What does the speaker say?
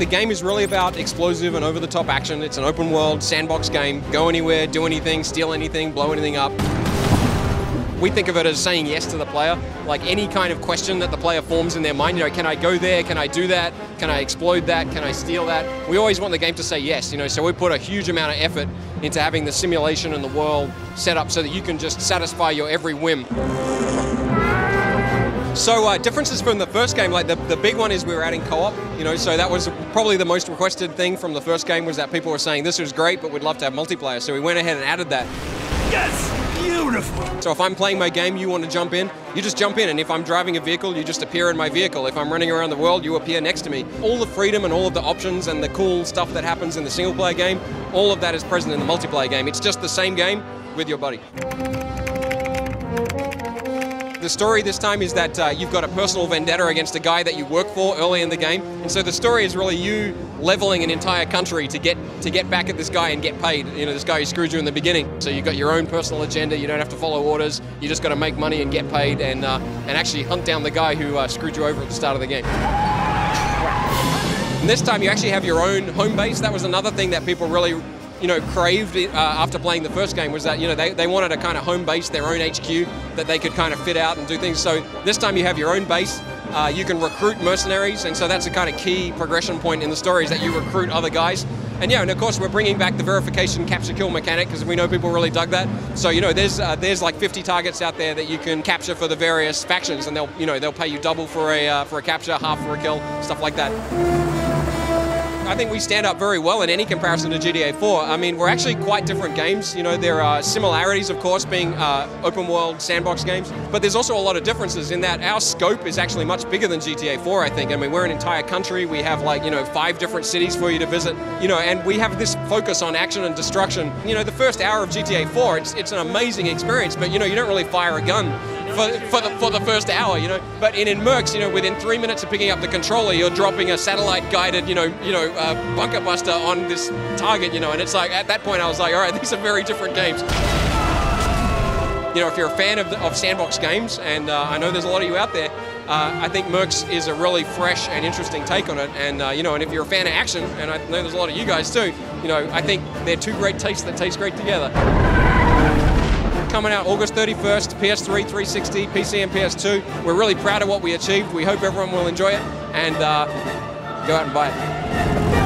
the game is really about explosive and over-the-top action. It's an open world sandbox game. Go anywhere, do anything, steal anything, blow anything up. We think of it as saying yes to the player. Like any kind of question that the player forms in their mind, you know, can I go there? Can I do that? Can I exploit that? Can I steal that? We always want the game to say yes, you know, so we put a huge amount of effort into having the simulation and the world set up so that you can just satisfy your every whim. So differences from the first game, like the big one is we were adding co-op, you know, so that was probably the most requested thing from the first game was that people were saying this was great, but we'd love to have multiplayer. So we went ahead and added that. Yes! Beautiful! So if I'm playing my game, you want to jump in, you just jump in, and if I'm driving a vehicle, you just appear in my vehicle. If I'm running around the world, you appear next to me. All the freedom and all of the options and the cool stuff that happens in the single player game, all of that is present in the multiplayer game. It's just the same game with your buddy. The story this time is that you've got a personal vendetta against a guy that you work for early in the game, and so the story is really you leveling an entire country to get back at this guy and get paid. You know, this guy who screwed you in the beginning. So you've got your own personal agenda. You don't have to follow orders. You just got to make money and get paid, and actually hunt down the guy who screwed you over at the start of the game. And this time you actually have your own home base. That was another thing that people really, you know, craved after playing the first game, was that, you know, they wanted a kind of home base, their own HQ that they could kind of fit out and do things. So this time you have your own base. You can recruit mercenaries, and so that's a kind of key progression point in the story, is that you recruit other guys. And yeah, and of course we're bringing back the verification capture kill mechanic, because we know people really dug that. So, you know, there's like 50 targets out there that you can capture for the various factions, and they'll pay you double for a capture, half for a kill, stuff like that. I think we stand up very well in any comparison to GTA 4. I mean, we're actually quite different games. You know, there are similarities, of course, being open world sandbox games, but there's also a lot of differences in that our scope is actually much bigger than GTA 4, I think. I mean, we're an entire country. We have, like, you know, 5 different cities for you to visit, you know, and we have this focus on action and destruction. You know, the first hour of GTA 4, it's an amazing experience, but, you know, you don't really fire a gun for the first hour, you know. But in Mercs, you know, within 3 minutes of picking up the controller, you're dropping a satellite-guided, bunker buster on this target, you know. And it's like, at that point, I was like, all right, these are very different games. You know, if you're a fan of sandbox games, and I know there's a lot of you out there, I think Mercs is a really fresh and interesting take on it. And you know, and if you're a fan of action, and I know there's a lot of you guys too, you know, I think they're two great tastes that taste great together. Coming out August 31st, PS3, 360, PC and PS2. We're really proud of what we achieved. We hope everyone will enjoy it, and go out and buy it.